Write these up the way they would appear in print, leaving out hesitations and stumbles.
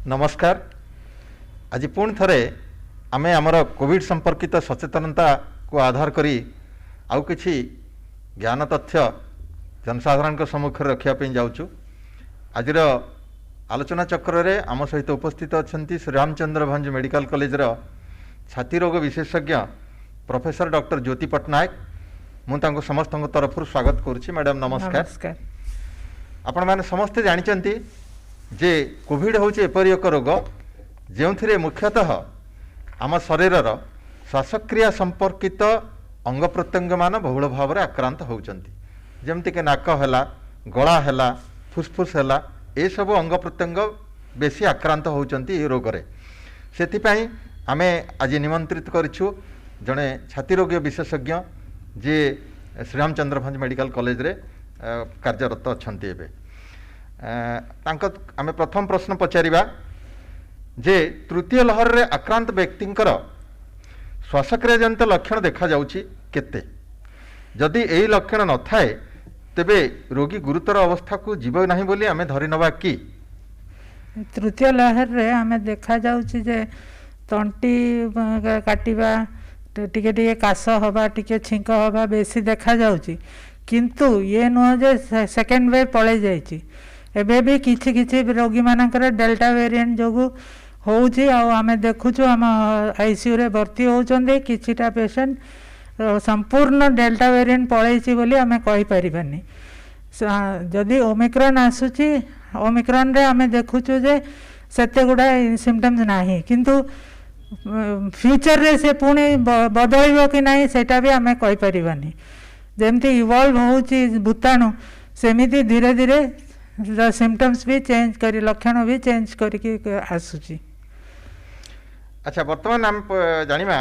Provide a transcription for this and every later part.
नमस्कार। आज पुणी थरे आमे आमर कोविड संपर्कित सचेतनता को आधार करी आउ किछि ज्ञान तथ्य जनसाधारण सम्मुखें रखापी जाऊँ। आज आलोचना चक्र रे आम सहित उपस्थित अच्छा श्री रामचंद्र भंज मेडिकल कॉलेज छाती रोग विशेषज्ञ प्रोफेसर डॉक्टर ज्योति पट्टनायक। मुझे समस्त तरफ स्वागत करुच्ची। मैडम नमस्कार। आपण मैंने समस्ते जानते जे कोविड हूँ एपरी एक रोग जो मुख्यतः आम शरीर श्वासक्रिया संपर्कित अंग प्रत्यंग मान बहुल भाव में आक्रांत होती। जमतीक नाक है, गला है, फुसफुस है, ये सब अंग प्रत्यंग बेसी आक्रांत होती रोगे। से आमे आज निमंत्रित करूँ जड़े छाती रोग विशेषज्ञ जे श्रीरामचंद्र भंज मेडिकल कॉलेज रे कार्यरत अच्छा। आमे प्रथम प्रश्न पचारिबा जे तृतीय लहर रे आक्रांत व्यक्तिंकर श्वासक्रिया जनित लक्षण देखा जाउची केते? जदि एही लक्षण न थाए तेबे रोगी गुरुतर अवस्था को जीव नहीं बोली आमे धरि नबा कि? तृतीय लहर रे आमे देखा जाउची जे तंटी काटिबा, टिके टिके काश हवा, टिके छिंक हवा बेसी देखा जाउची। किंतु ये नुह जे सेकेंड वेव पळे जाइची। एबे भी किछि किछि रोगी मानकर डेल्टा वेरिएंट जोगु होउची। आमे देखुछु आम आईसीयू रे भर्ती होउचंदे किछिटा पेशेंट संपूर्ण डेल्टा वेरिएंट पळैची बोली आमे कहि परिबानी। जदि ओमिक्रॉन आसुची, ओमिक्रॉन रे आमे देखुछु जे सेते गुडा सिम्पटम्स नाही, किंतु फ्यूचर रे से पुणी बदलिबो कि नाही सेटा भी आमे कहि परिबानी। जेमती इवॉल्व होउची भूताणु सेमिति धीरे धीरे सिम्पटम्स भी चेंज करी, लक्षण भी चेंज करके आसुची। अच्छा, वर्तमान आम जानिबा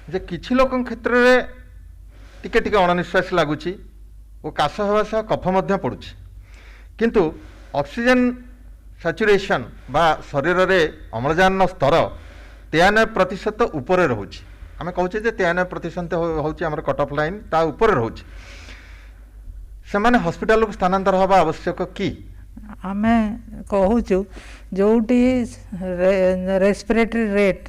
जे किछि लोकन क्षेत्र रे टिके टिके अणनिश्वास लागुची ओ काश हेबा सह कफ मध्य पडुची, किंतु ऑक्सीजन सैचुरेशन बा शरीर रे अम्लजान स्तर 93% ऊपर रहुची। आमे कहूचे जे 93% होउची हमर कट ऑफ लाइन ता ऊपर रहुची। सेमाने हॉस्पिटल को स्थानांतर हवा आवश्यक कि? आमे कहूचु जोटी रेस्पिरेटरी रेट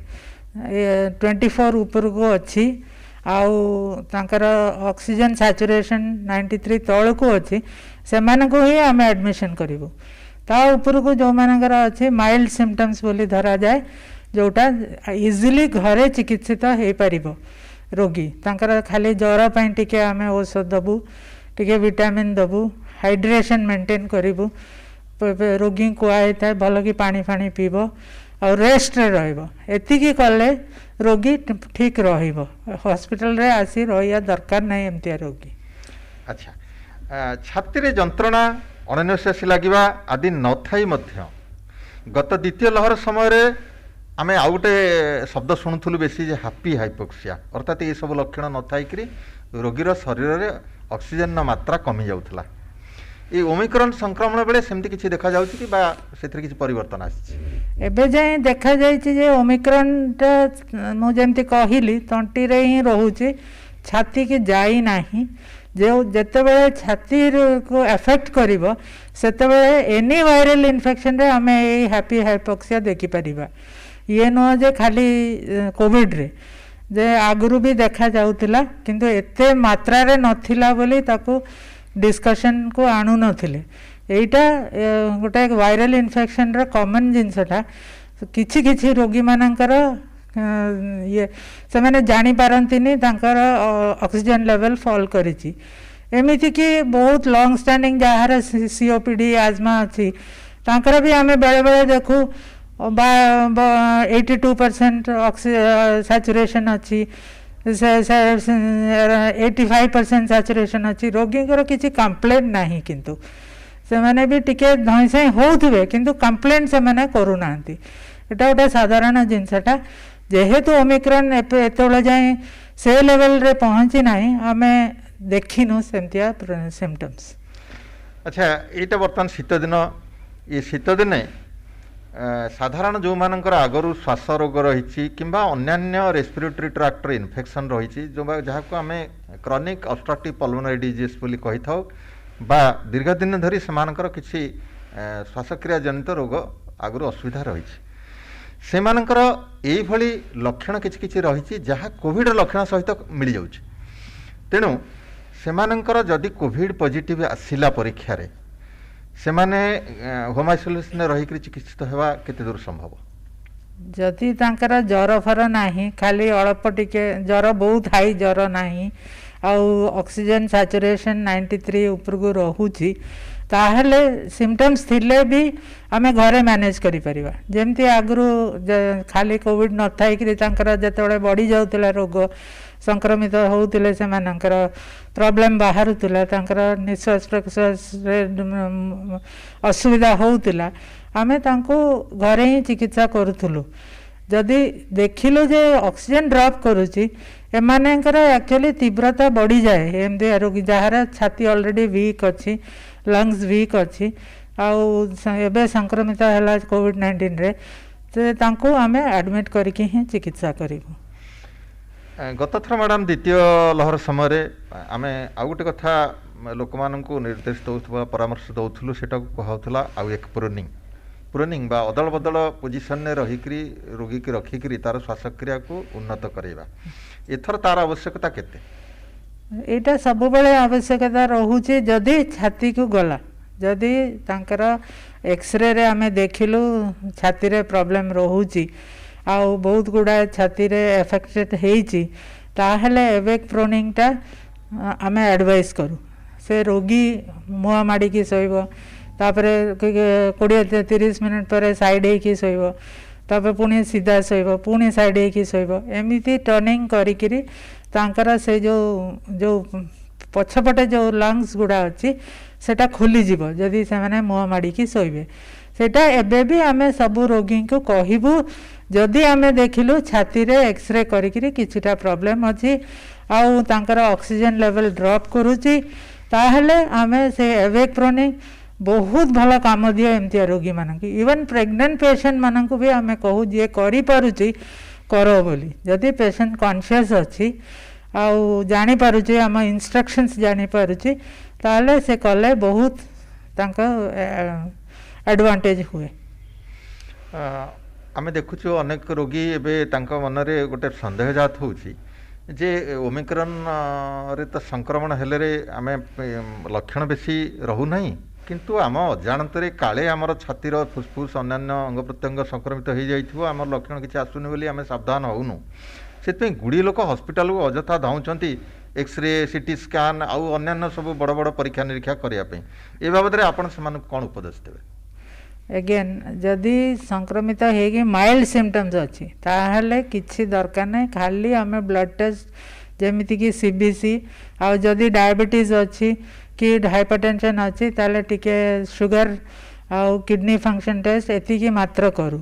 24 ऊपर को अच्छी आउ तांकर ऑक्सीजन सैचुरेशन 93 तल को अच्छी, से को ही आम एडमिशन करूँ। ता ऊपर को जो मानकर अच्छे माइल्ड सिम्पटम्स बोली धरा जाए, जोटा इजिली घरे चिकित्सित हो पारिबो रोगी। तांकर खाली ज्वर पई टिके आमे औषध दबु, टिके विटामिन दबु, हाइड्रेशन मेंटेन करूँ, रोगी कुआई था भल कि पानी फानी पीब और रेस्ट रे रहिबो। एतिकी कले रोगी ठीक रहिबो। हॉस्पिटल रे आसी रहिया दरकार नहीं एमतिया रोगी। अच्छा, छाती रे जंत्रणा, अणनिश्वासी लागिबा आदि न थाई मध्य गत द्वितीय लहर समय रे आमे आउ गोटे शब्द शुणुलु बेसी जे हैप्पी हाइपोक्सिया, अर्थात ये सब लक्षण न थाई करी रोगीर शरीर रे ऑक्सीजन मात्रा कमी जाउथला। ये ओमिक्रॉन संक्रमण बेले सेमती किछि देखा जाउछि कि बा सेथरे किछि परिवर्तन आछि? एबे जाय देखा जायछि जे ओमिक्रॉन ता मु जेमती कहिली तंटी रे ही रहूछि, छाती के जाई नाही। जे जेतेबेले छाती को अफेक्ट करिवो सेतेबेले एनी वायरल इन्फेक्शन रे हमें ए हैप्पी हाइपोक्सिया देखि परिबा। ये नुह जे खाली कोविड रे जे आगुरु भी देखा जाउतिला, किंतु एते मात्रा रे नथिला बोली ताको डिस्कशन को आणु नथिले। एइटा गोटे वायरल इन्फेक्शन रे कॉमन जिनसटा किछि किछि रोगी मानकर ये से माने जानि पारंतिनी तांकर ऑक्सीजन लेवल फॉल करिछि। एमिति कि बहुत लॉन्ग स्टैंडिंग जहार सीओपीडी आजमा अछि तांकर भी आमे बेले बेले देखू 82% सैचुरेशन अच्छी, 85% सैचुरेशन अच्छी। रोगी किसी कंप्लेंट नहीं, किंतु से माने भी टिके धई सई होउथिबे किंतु कंप्लेंट से माने करूना। एटा गोटे साधारण जिनसटा जेहेतु ओमिक्रॉन एतबेले जाए से लेवल रे पहुँची नहीं, आमे देखिनु सेमतिया सिम्पटम्स। अच्छा, एटा बर्तमान शीत दिन, ये शीत दिने साधारण जो मानकर आगरू श्वास रोग रही किंबा अन्यान्य रेस्पिरेटरी ट्रैक्ट इन्फेक्शन रही जो जहाँ को आम क्रॉनिक ऑब्स्ट्रक्टिव पल्मोनरी डिजीज बोली कही था बा दीर्घ दिन धरी से किसी श्वासक्रिया जनित रोग आगुरी असुविधा रही सेमानଙ୍କର ଏଇଭଳି ଲକ୍ଷଣ କିଛି କିଛି ରହିଛି ଯାହା କୋଭିଡ୍ର ଲକ୍ଷଣ ସହିତ ମିଳିଯାଉଛି। ତେଣୁ ସେମାନଙ୍କର ଯଦି କୋଭିଡ୍ ପଜିଟିଭ୍ ଆସିଲା ପରୀକ୍ଷାରେ ସେମାନେ ହୋମ୍ ଆଇସୋଲେସନ୍ରେ ରହିକରି ଚିକିତ୍ସିତ ହେବା କେତେ ଦୂର ସମ୍ଭବ? ଯଦି ତାଙ୍କର ଜ୍ୱର ଫର ନାହିଁ, ଖାଲି ଅଳ୍ପ ଟିକେ ଜ୍ୱର, ବହୁତ ହାଇ ଜ୍ୱର ନାହିଁ, ଆଉ ଅକ୍ସିଜେନ୍ ସାଚୁରେସନ୍ 93 ଉପରକୁ ରହୁଛି, ତାହେଲେ ସିମ୍ପଟମ୍ସ ଥିଲେ ବି ଆମେ ଘରେ ମ୍ୟାନେଜ୍ କରିପାରିବା। ଯେମିତି ଆଗରୁ ଖାଲି କୋଭିଡ୍ ନଥାଇକିରି ତାଙ୍କର ଯେତେବେଳେ ବଢ଼ି ଯାଉଥିଲା ରୋଗ, ସଂକ୍ରମିତ ହେଉଥିଲେ, ସେମାନଙ୍କର ପ୍ରୋବ୍ଲେମ୍ ବାହାରୁଥିଲା, ତାଙ୍କର ନିଶ୍ୱାସ ପ୍ରଶ୍ୱାସରେ ଅସୁବିଧା ହେଉଥିଲା, ଆମେ ତାଙ୍କୁ ଘରେ ହିଁ ଚିକିତ୍ସା କରୁଥିଲୁ। ଯଦି ଦେଖିଲୁ ଯେ ଅକ୍ସିଜେନ୍ ଡ୍ରପ୍ କରୁଛି, ଏମାନଙ୍କର ଆକ୍ଚୁଆଲି ତୀବ୍ରତା ବଢ଼ିଯାଏ। ଏମିତି ରୋଗୀ ଯାହାର ଛାତି ଅଲରେଡ଼ି ୱିକ୍ ଅଛି, ଲଙ୍ଗସ୍ ୱିକ୍ ଅଛି, ଆଉ ଏବେ ସଂକ୍ରମିତ ହେଲା କୋଭିଡ୍-19ରେ, ତାଙ୍କୁ ଆମେ ଆଡ଼ମିଟ୍ କରିକି ହିଁ ଚିକିତ୍ସା କରିବୁ। ଗତ ଥର ମ୍ୟାଡ଼ାମ୍ ଦ୍ୱିତୀୟ ଲହର ସମୟରେ ଆମେ ଆଉ ଗୋଟେ କଥା ଲୋକମାନଙ୍କୁ ନିର୍ଦ୍ଦେଶ ଦେଉଥିବା, ପରାମର୍ଶ ଦେଉଥିଲୁ, ସେଟାକୁ କୁହାଉଥିଲା ଆଉ ଏକ ପ୍ରୁନିଂ ବା ଅଦଳ ବଦଳ ପୋଜିସନ୍ରେ ରହିକିରି ରୋଗୀକି ରଖିକିରି ତାର ଶ୍ୱାସକ୍ରିୟାକୁ ଉନ୍ନତ କରାଇବା। ଏଥର ତାର ଆବଶ୍ୟକତା କେତେ? ଏଇଟା ସବୁବେଳେ ଆବଶ୍ୟକତା ରହୁଛି। ଯଦି ଛାତିକୁ ଗଲା, ଯଦି ତାଙ୍କର ଏକ୍ସରେରେ ଆମେ ଦେଖିଲୁ ଛାତିରେ ପ୍ରୋବ୍ଲେମ୍ ରହୁଛି ଆଉ ବହୁତ ଗୁଡ଼ାଏ ଛାତିରେ ଏଫେକ୍ଟେଡ୍ ହେଇଛି, ତାହେଲେ ଏବେକ୍ ପ୍ରୋନିଂଟା ଆମେ ଆଡ଼ଭାଇସ୍ କରୁ। ସେ ରୋଗୀ ମୁହଁ ମାଡ଼ିକି ଶୋଇବ, ତାପରେ 20-30 ମିନିଟ୍ ପରେ ସାଇଡ଼୍ ହେଇକି ଶୋଇବ, ତାପରେ ପୁଣି ସିଧା ଶୋଇବ, ପୁଣି ସାଇଡ଼୍ ହେଇକି ଶୋଇବ, ଏମିତି ଟର୍ଣ୍ଣିଂ କରିକିରି ତାଙ୍କର ସେ ଯେଉଁ ପଛପଟେ ଯେଉଁ ଲଙ୍ଗସ୍ ଗୁଡ଼ା ଅଛି ସେଟା ଖୋଲିଯିବ ଯଦି ସେମାନେ ମୁହଁ ମାଡ଼ିକି ଶୋଇବେ। ସେଇଟା ଏବେ ବି ଆମେ ସବୁ ରୋଗୀଙ୍କୁ କହିବୁ। ଯଦି ଆମେ ଦେଖିଲୁ ଛାତିରେ ଏକ୍ସରେ କରିକିରି କିଛିଟା ପ୍ରୋବ୍ଲେମ୍ ଅଛି ଆଉ ତାଙ୍କର ଅକ୍ସିଜେନ୍ ଲେଭେଲ୍ ଡ୍ରପ୍ କରୁଛି, ତାହେଲେ ଆମେ ସେ ଏବେକ୍ ପ୍ରୋନିଂ ବହୁତ ଭଲ କାମ ଦିଏ ଏମିତିଆ ରୋଗୀମାନଙ୍କୁ। ଇଭେନ୍ ପ୍ରେଗନେଣ୍ଟ ପେସେଣ୍ଟମାନଙ୍କୁ ବି ଆମେ କହୁ, ଯିଏ କରିପାରୁଛି କର ବୋଲି। ଯଦି ପେସେଣ୍ଟ କନସିୟସ୍ ଅଛି ଆଉ ଜାଣିପାରୁଛି, ଆମ ଇନଷ୍ଟ୍ରକ୍ସନ୍ସ ଜାଣିପାରୁଛି, ତାହେଲେ ସେ କଲେ ବହୁତ ତାଙ୍କ ଆଡ଼ଭାଣ୍ଟେଜ୍ ହୁଏ। ଆମେ ଦେଖୁଛୁ ଅନେକ ରୋଗୀ ଏବେ ତାଙ୍କ ମନରେ ଗୋଟେ ସନ୍ଦେହ ଜାତ ହେଉଛି ଯେ ଓମିକ୍ରନ୍ରେ ତ ସଂକ୍ରମଣ ହେଲେ ଆମେ ଲକ୍ଷଣ ବେଶୀ ରହୁନାହିଁ, କିନ୍ତୁ ଆମ ଅଜାଣତରେ କାଳେ ଆମର ଛାତିର ଫୁସଫୁସ୍ ଅନ୍ୟାନ୍ୟ ଅଙ୍ଗ ପ୍ରତ୍ୟଙ୍ଗ ସଂକ୍ରମିତ ହୋଇଯାଇଥିବ, ଆମର ଲକ୍ଷଣ କିଛି ଆସୁନି ବୋଲି ଆମେ ସାବଧାନ ହେଉନୁ। ସେଥିପାଇଁ ଗୁଡ଼ିଏ ଲୋକ ହସ୍ପିଟାଲକୁ ଅଯଥା ଧାଉଁଛନ୍ତି ଏକ୍ସରେ, ସିଟି ସ୍କାନ୍ ଆଉ ଅନ୍ୟାନ୍ୟ ସବୁ ବଡ଼ ବଡ଼ ପରୀକ୍ଷା ନିରୀକ୍ଷା କରିବା ପାଇଁ। ଏ ବାବଦରେ ଆପଣ ସେମାନଙ୍କୁ କ'ଣ ଉପଦେଶ ଦେବେ? ଏଗେନ୍, ଯଦି ସଂକ୍ରମିତ ହେଇକି ମାଇଲ୍ଡ ସିମ୍ପଟମ୍ସ ଅଛି, ତାହେଲେ କିଛି ଦରକାର ନାହିଁ, ଖାଲି ଆମେ ବ୍ଲଡ଼ ଟେଷ୍ଟ ଯେମିତିକି CBC, ଆଉ ଯଦି ଡାଇବେଟିସ୍ ଅଛି କି ହାଇପରଟେନସନ୍ ଅଛି, ତାହେଲେ ଟିକେ ସୁଗାର ଆଉ କିଡ଼ନୀ ଫଙ୍କସନ୍ ଟେଷ୍ଟ, ଏତିକି ମାତ୍ର କରୁ।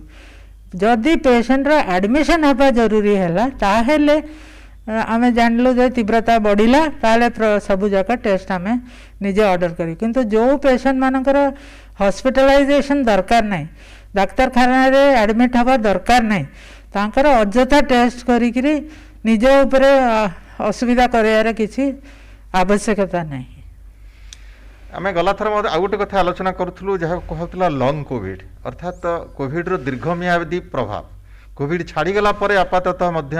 ଯଦି ପେସେଣ୍ଟର ଆଡ଼ମିସନ୍ ହେବା ଜରୁରୀ ହେଲା, ତାହେଲେ ଆମେ ଜାଣିଲୁ ଯେ ତୀବ୍ରତା ବଢ଼ିଲା, ତାହେଲେ ସବୁ ଯାକ ଟେଷ୍ଟ ଆମେ ନିଜେ ଅର୍ଡ଼ର କରିବୁ। କିନ୍ତୁ ଯେଉଁ ପେସେଣ୍ଟମାନଙ୍କର ହସ୍ପିଟାଲାଇଜେସନ୍ ଦରକାର ନାହିଁ, ଡାକ୍ତରଖାନାରେ ଆଡ଼ମିଟ୍ ହେବା ଦରକାର ନାହିଁ, ତାଙ୍କର ଅଯଥା ଟେଷ୍ଟ କରିକିରି ନିଜ ଉପରେ ଅସୁବିଧା କରିବାର କିଛି ଆବଶ୍ୟକତା ନାହିଁ। ଆମେ ଗଲାଥର ଆଉ ଗୋଟେ କଥା ଆଲୋଚନା କରୁଥିଲୁ, ଯାହା କୁହାଉଥିଲା ଲଙ୍ଗ୍ କୋଭିଡ୍, ଅର୍ଥାତ୍ କୋଭିଡ୍ର ଦୀର୍ଘମିଆଦୀ ପ୍ରଭାବ। କୋଭିଡ୍ ଛାଡ଼ିଗଲା ପରେ ଆପାତତଃ ମଧ୍ୟ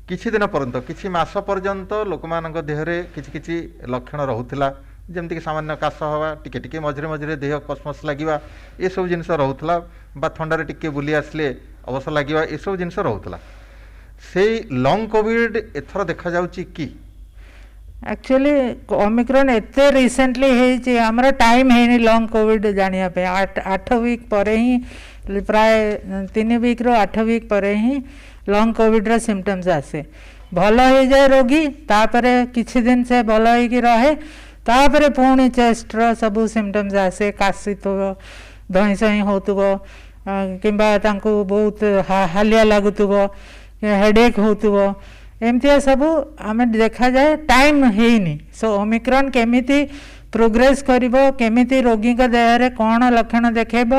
କିଛି ଦିନ ପର୍ଯ୍ୟନ୍ତ, କିଛି ମାସ ପର୍ଯ୍ୟନ୍ତ ଲୋକମାନଙ୍କ ଦେହରେ କିଛି କିଛି ଲକ୍ଷଣ ରହୁଥିଲା, ଯେମିତିକି ସାମାନ୍ୟ କାଶ ହେବା, ଟିକେ ଟିକେ ମଝିରେ ମଝିରେ ଦେହ କସମସ୍ ଲାଗିବା, ଏସବୁ ଜିନିଷ ରହୁଥିଲା, ବା ଥଣ୍ଡାରେ ଟିକେ ବୁଲି ଆସିଲେ ଅବଶ ଲାଗିବା, ଏସବୁ ଜିନିଷ ରହୁଥିଲା। ସେଇ ଲଙ୍ଗ୍ କୋଭିଡ୍ ଏଥର ଦେଖାଯାଉଛି କି? ଆକ୍ଚୁଆଲି ଓମିକ୍ରନ୍ ଏତେ ରିସେଣ୍ଟଲି ହେଇଛି, ଆମର ଟାଇମ୍ ହେଇନି ଲଙ୍ଗ୍ କୋଭିଡ୍ ଜାଣିବା ପାଇଁ। 8 ୱିକ୍ ପରେ ହିଁ, ପ୍ରାୟ 3 ୱିକ୍ରୁ 8 ୱିକ୍ ପରେ ହିଁ ଲଙ୍ଗ୍ କୋଭିଡ୍ର ସିମ୍ପଟମ୍ସ ଆସେ। ଭଲ ହେଇଯାଏ ରୋଗୀ, ତାପରେ କିଛି ଦିନ ସେ ଭଲ ହେଇକି ରହେ, ତାପରେ ପୁଣି ଚେଷ୍ଟର ସବୁ ସିମ୍ପଟମ୍ସ ଆସେ, କାଶିଥିବ, ଧଇଁ ସଇଁ ହେଉଥିବ, କିମ୍ବା ତାଙ୍କୁ ବହୁତ ହାଲିଆ ଲାଗୁଥିବ, ହେଡ଼େକ୍ ହେଉଥିବ, ଏମିତିଆ ସବୁ ଆମେ ଦେଖାଯାଏ। ଟାଇମ୍ ହେଇନି। ସୋ ଓମିକ୍ରନ୍ କେମିତି ପ୍ରୋଗ୍ରେସ୍ କରିବ, କେମିତି ରୋଗୀଙ୍କ ଦେହରେ କ'ଣ ଲକ୍ଷଣ ଦେଖାଇବ,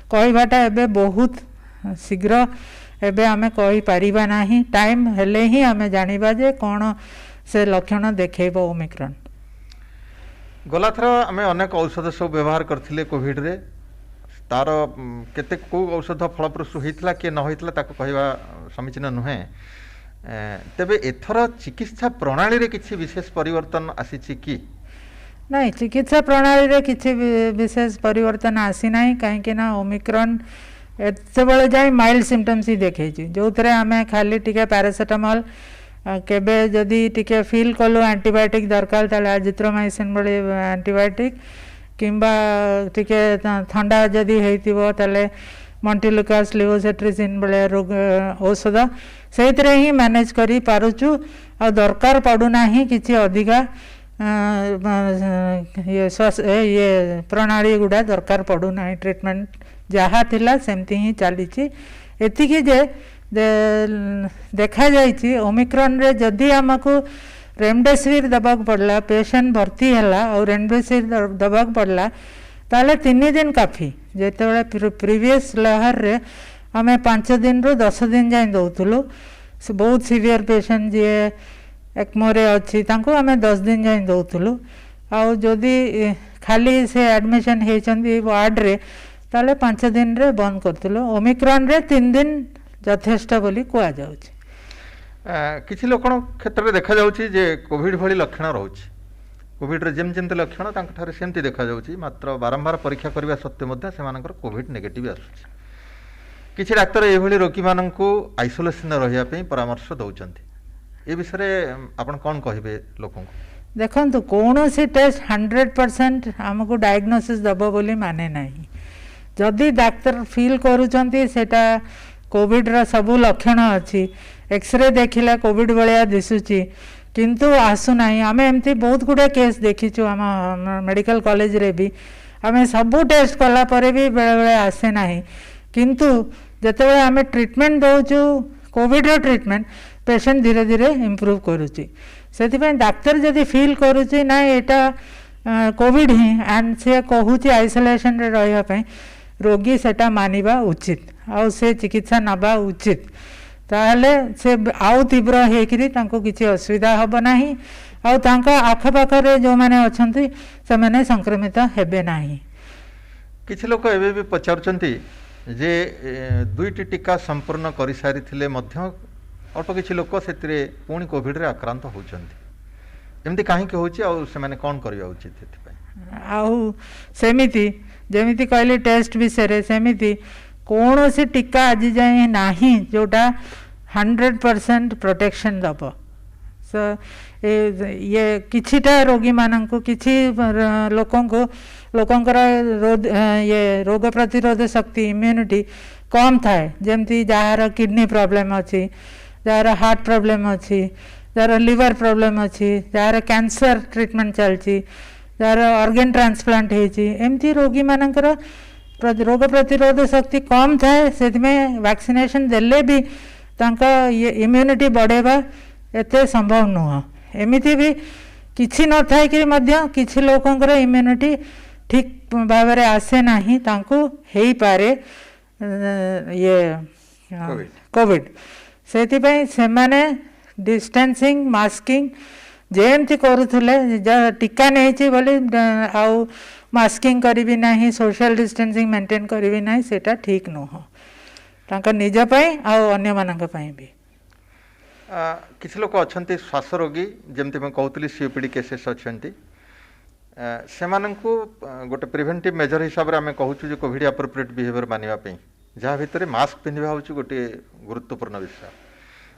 କହିବାଟା ଏବେ ବହୁତ ଶୀଘ୍ର ଏବେ ଆମେ କହିପାରିବା ନାହିଁ। ଟାଇମ୍ ହେଲେ ହିଁ ଆମେ ଜାଣିବା ଯେ କ'ଣ ସେ ଲକ୍ଷଣ ଦେଖାଇବ ଓମିକ୍ରନ୍। ଗଲାଥର ଆମେ ଅନେକ ଔଷଧ ସବୁ ବ୍ୟବହାର କରିଥିଲେ କୋଭିଡ୍ରେ, तार केते को औषध फलप्रसू होता कि न होता ताको कहवा समीचीन नुहे तेबे एथर चिकित्सा प्रणाली रे किछि विशेष परिवर्तन आसीछि कि नहीं चिकित्सा प्रणाली रे किछि विशेष परिवर्तन आसी नाही कहीं ना ओमिक्रॉन एते बेले जाई माइल्ड सिम्पटम्स ही देखे जो थे आम खाली टिके पैरासिटामॉल केबे जदि टिके फील कलु एंटीबायोटिक दरकार ताले एजिथ्रोमाइसिन बळे एंटीबायोटिक किंबा टिके ठंडा जदि हेतिबो ताले मॉन्टिलुकास लिवोसेट्रिजिन बळे रोग औषध से ही मैनेज करी पारुचु आ दरकार पड़ूना ही किछि अधिका ये प्रणाली गुड़ा दरकार पड़ूना ट्रीटमेंट जहाँ थिला सेमती ही चली एतिकी जे देखा जाइछि ओमिक्रॉन रे जदि आमको रेमडेसिविर दबाक पड़ला पेशेंट भर्ती हैला और रेमडेसिविर दबाक पड़ला ताले 3 दिन काफी जेते प्रीवियस लहर रे आम 5 दिन रु 10 दिन जाए दौलु बहुत सीवियर पेशेंट जी एक्मोरे अच्छी तांको आम 10 दिन जाए दौलु आउ जदि खाली से एडमिशन होती वार्ड रे ताले 5 दिन रे बंद करतलु ओमिक्रॉन रे 3 दिन यथेष्ट बोली कह जाउछि किछि लोकन क्षेत्र में देखा जाउछि जे कोविड भली लक्षण रहउछि कोविड रे जेम जेमते लक्षण तांक ठारे सेमती देखा जाउछि मात्र बारंबार परीक्षा करबा सत्ते मध्ये सेमानकर कोविड नेगेटिव आसुछि किछि डाक्टर ए भली रोगी माननकु आइसोलेशन रहिया पे परामर्श दउचंती ए विषय आपण कोन कहिबे लोकन देखंतु कोनोसी टेस्ट 100% हमको डायग्नोसिस दबो बोली माने नाही जदि डाक्टर फील करूचंती सेटा कोविड रा सबु लक्षण अच्छी एक्सरे देखिला कोविड भाया दिशुची किंतु आसु नाही आमे एमती बहुत गुडे केस देखीचु आम मेडिकल कॉलेज रे भी आमे सबु टेस्ट कला परे भी बेले बेले आसे नाही किंतु जेतेबेले आमे ट्रीटमेंट दउचु कोविड रो ट्रीटमेंट पेशेंट धीरे धीरे इम्प्रूव करूची सेति डाक्टर जदि फील करूची ना एटा कोविड ही एंड से कहूची आइसोलेशन रे रहिया पई रोगी सेटा मानिबा उचित आउ से चिकित्सा नबा उचित ताहले से आउ तीव्र हेकरी तांको किछि असुविधा हबो नाही आउ तांका आखपाखरे जो माने अछंती से माने संक्रमित हेबे नाही किछि लोक एबे भी पचारचंती जे दुईटी टीका संपूर्ण करि सारी थिले मध्य अल्प किछि लोक सेतिरे पुणी कोविड रे आक्रांत होउचंती एमती काहे के होउची आउ से माने कोन करिया उचित हेति पई आउ सेमिति जेमिति कहले टेस्ट विषय सेमिति कौन सी टीका आज जाए नाही जोटा 100% प्रोटेक्शन दब सो ये किछिटा रोगी मानक किछि लोकंकर ये रोग प्रतिरोध शक्ति इम्यूनिटी कम थाए जमती जार किडनी प्रॉब्लम अच्छी जार हार्ट प्रॉब्लम अच्छी जार लिवर प्रॉब्लम अच्छी जार कैंसर ट्रीटमेंट चलची जार ऑर्गन ट्रांसप्लांट एमती रोगी मानकर रोग प्रतिरोध शक्ति कम थाए से वैक्सीनेशन देले भी तांका ये इम्यूनिटी बढ़ेबा एते संभव नुह एमिति भी किछि न थाए कि मध्य किछि लोकंकर इम्यूनिटी ठीक भाव में आसे नाही तांको हेई पारे ये कोविड सेति पई से माने डिस्टेंसिंग मास्किंग जेमती करुले टीका नहीं बोली आउ मास्किंग करी नहीं सोशल डिस्टेंसिंग मेंटेन करी नहीं सेटा ठीक नुह तांका निज पई आउ अन्य मानक पई भी किछि लोक अछंती श्वास रोगी जेमती मैं कहतली सीओपीडी केसेस अछंती सेमानंकु गोटे प्रिवेंटिव मेजर हिसाब रे आमे कहूछु जे कोविड एप्रोप्रिएट बिहेवियर मानिबा पई जहाँ भितर मास्क पिंधिबा होछु गोटे गुरुत्वपूर्ण विषय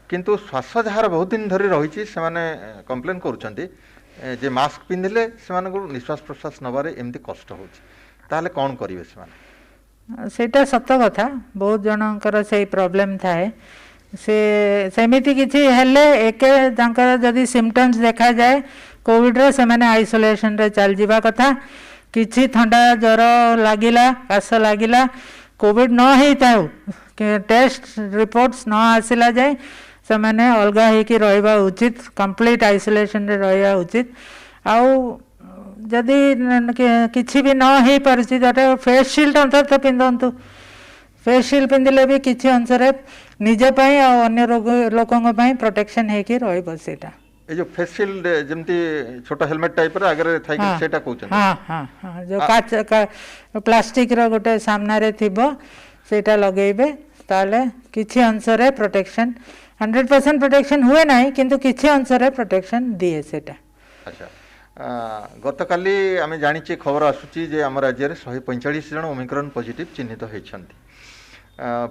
किंतु श्वास जार बहुत दिन धरी रही से कंप्लेन करुँच जे मास्क पिंधिले से निश्वास प्रश्वास नबारे एमती कष्ट होले कौन करेंगे सेटा सत कथा बहुत जनकर से प्रॉब्लम थाए से सेमिति किछि हेले एके तांकर जदि सिम्पटम्स देखा जाए कोविड रे से माने आइसोलेशन रे चल जीवा कथा किछि ठंडा ज्वर लागिला काश लागिला कोविड न हेताउ टेस्ट रिपोर्ट्स न आसिला जाए से माने अलगा होकि रहिबा उचित कंप्लीट आइसोलेशन रे रहिबा उचित आउ जदि किछि भी न हे परछि त फेस शील्ड अंतर पिंधंतु फेस शील्ड पिंधिले भी किछि अंश रे निजे पई आ अन्य रोग लोकंग पई प्रोटेक्शन हेकि रहिबो सेटा ए जो फेस शील्ड जेमती छोटा हेलमेट टाइप रे आगे थाई कि सेटा कहउछन हाँ हाँ हाँ जो काच प्लास्टिक रो गोटे सामना रे थिबो सेटा लगेबे ताले किछि अंश रे प्रोटेक्शन 100% प्रोटेक्शन हुए नाही किंतु किछि अंश रे प्रोटेक्शन दिए सेटा। अच्छा गतकाली आम जानी खबर आसूची जे आम राज्य में 145 जन ओमिक्रॉन पॉजिटिव चिन्हित होती।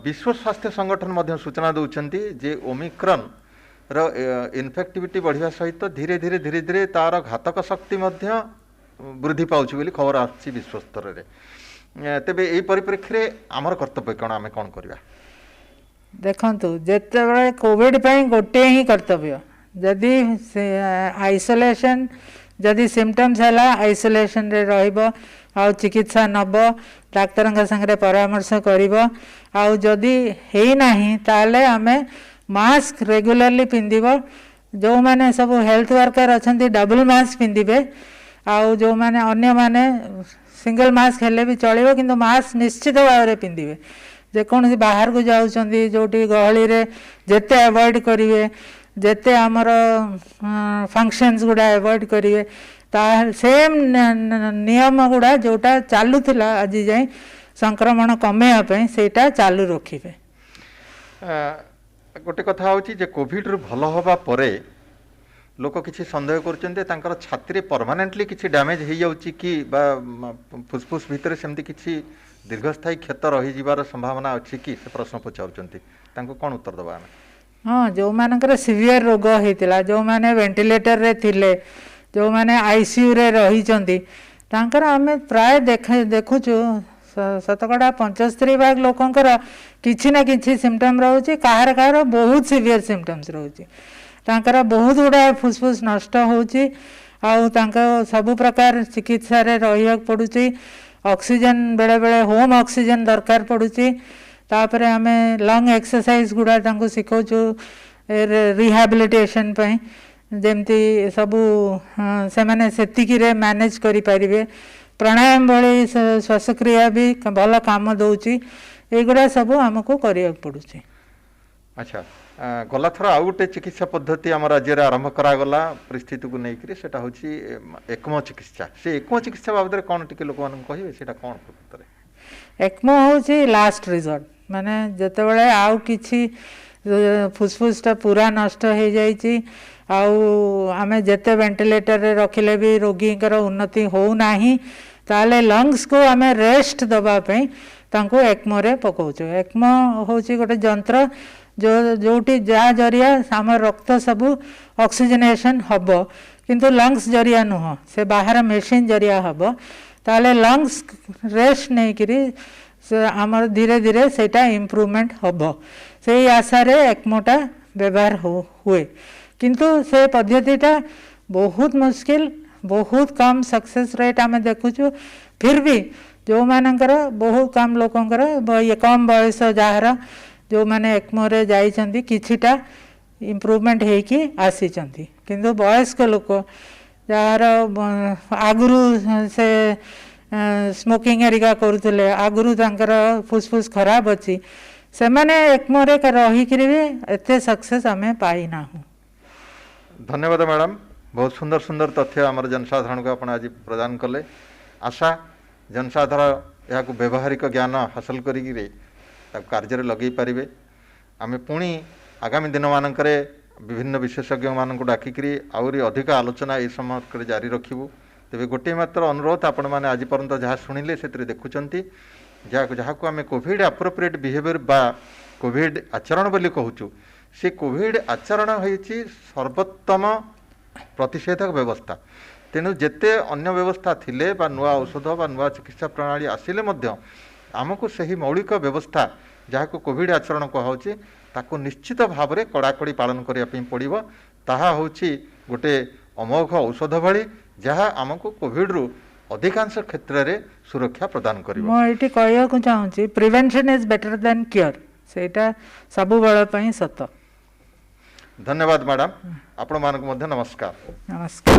विश्व स्वास्थ्य संगठन मध्य सूचना दौरान जे ओमिक्रॉन रो इन्फेक्टिविटी बढ़िया सहित धीरे धीरे धीरे धीरे तार घातक शक्ति मध्य वृद्धि पाउछि बोली खबर आसी विश्व स्तर में। तेबे एई परिप्रेक्षी रे आमर कर्तव्य कौन आम कौन करबा? देखंतु जेतेबेले कोविड पई गोटे ही कर्तव्य जदि आइसोलेशन जदि सिम्पटम्स है आइसोलेशन रे रहइबो आ चिकित्सा नब डाक्तर संगे परामर्श करिबो आ जदि हेई नाही ताले आमे मास्क रेगुलरली पिंधिबो। जो माने सब हेल्थ वर्कर अछंती डबल मास्क पिंधिबे आ जो माने अन्य माने सिंगल मास्क हेले भी चलिबो किंतु मास्क निश्चित भाव रे पिंधिबे। जे कौन बाहर को जाउछंती जोटी गहली रे जेते अवॉइड करिवे जेते आमर फंक्शंस गुड़ा अवॉइड करिवे ता सेम नियम गुड़ा जोटा चालू थिला आज जाए संक्रमण कमेया पे सेटा चालू रखिबे। गोटे कथा होची जे कोविड रु भल होबा परे लोक किछि संदेह करचंते तांकर छाती परमानेंटली किछि डैमेज हो जाउची कि बा फुसफुस भितर सेमती किछि दीर्घस्थायी क्षत रही जीवार संभावना अच्छी कि से प्रश्न पचारुचंती तांको कोन उत्तर दबा? हाँ जो मानकर सीवियर रोग होता जो माने वेंटिलेटर रे थिले जो माने आईसीयू रे रही चंती तांकर आमे प्राय देखुचु शतकड़ा 75% लोकंकर किछि ना किछि सिम्पटम रहउची काहर काहर बहुत सीवियर सिम्पटम्स रहउची तांकर बहुत गुड़ा फुसफुस नष्ट होउची आउ तांका सब प्रकार चिकित्सा रे रहियक पड़ुची। ऑक्सीजन बेले बेले होम ऑक्सीजन दरकार पड़ुची तापरे आमे लंग एक्सरसाइज गुड़ा तांको सिखौचु रिहैबिलिटेशन पे जेमती सबू से माने सेतिकी रे मैनेज करि परिबे। प्राणायाम भली श्वासक्रिया भी भल काम दउची एगुड़ा सब हमको करिया पड़ुची। अच्छा गला थर आउ गोटे चिकित्सा पद्धति आम राज्य में आरंभ करागला परिस्थिति को लेकर सेटा होची एकमो चिकित्सा। से एकमो चिकित्सा बाबद कौन टिके लोक मान कहिबे सेटा कौन प्रकृत? एकमो होची लास्ट रिजॉर्ट माने जतेबेले आउ किछि फुसफुसटा पूरा नष्ट हो जाइछि आउ आमे जेते वेंटिलेटर रे रखिले भी रोगी उन्नति हो नाही ताले लंग्स को आमे रेस्ट दबा पे तांको एकमो रे पकाउछु। एकमो होची गोटे जंत्र जो जोटी जा जरिया आम रक्त सबू ऑक्सीजनेशन हब किंतु लंग्स जरिया नुह से बाहर मेसीन जरिया हब ताले लंग्स रेस्ट नहीं करी आमर धीरे धीरे सेटा इम्प्रूवमेंट हब से आशा रे एकमोटा व्यवहार हुए किंतु से पद्धतिटा बहुत मुश्किल बहुत कम सक्सेस रेट आम देखुचु। फिर भी जो मानकर बहुत कम लोकंकर ये कम बयस जार जो माने एकमो रे जाइछंती किछिटा इम्प्रूवमेंट हेकी आसीचंती किंतु वयस्क लोक जार आगुरु से स्मोकिंग एरिका करुले आगुरु तांकर फुसफुस खराब अच्छी से माने एकमो रे रहीकि भी एते सक्सेस आमे पाई ना। धन्यवाद मैडम बहुत सुंदर सुंदर तथ्य आम जनसाधारण को आप आज प्रदान कले। आशा जनसाधारण या व्यवहारिक ज्ञान हासिल करी कार्य लगे पारे। आम पुणी आगामी दिन मानक विभिन्न विशेषज्ञ मान डाकिकी आहरी अधिक आलोचना ये समय जारी रखिबू। तेरे गोटे मात्र अनुरोध आपण मैंने आज पर्यंत जहाँ शुणिले से देखुंत जहाँ को आम कोविड एप्रोप्रिएट बिहेवियर बा कोविड आचरण बोली कहूँ से कोविड आचरण होइछि सर्वोत्तम प्रतिषेधक व्यवस्था। तेणु जेते अन्य व्यवस्था थिले बा नुआ औषध बा नुआ चिकित्सा प्रणाली आसिले मध्य आमको सही मौलिक व्यवस्था जहाँ को कोविड आचरण कहुच्छे ताको निश्चित भाव में कड़ाकड़ी पालन करने पड़ो। ताहा होछि गोटे अमोघ औषध भली जहाँ आमको कोविड रु अधिकांश क्षेत्र में सुरक्षा प्रदान कर। मुझे कहूँ चाहूँगी prevention is better than cure सेटा सबु बेल पई सत। धन्यवाद मैडम आपण मानक नमस्कार। नमस्कार।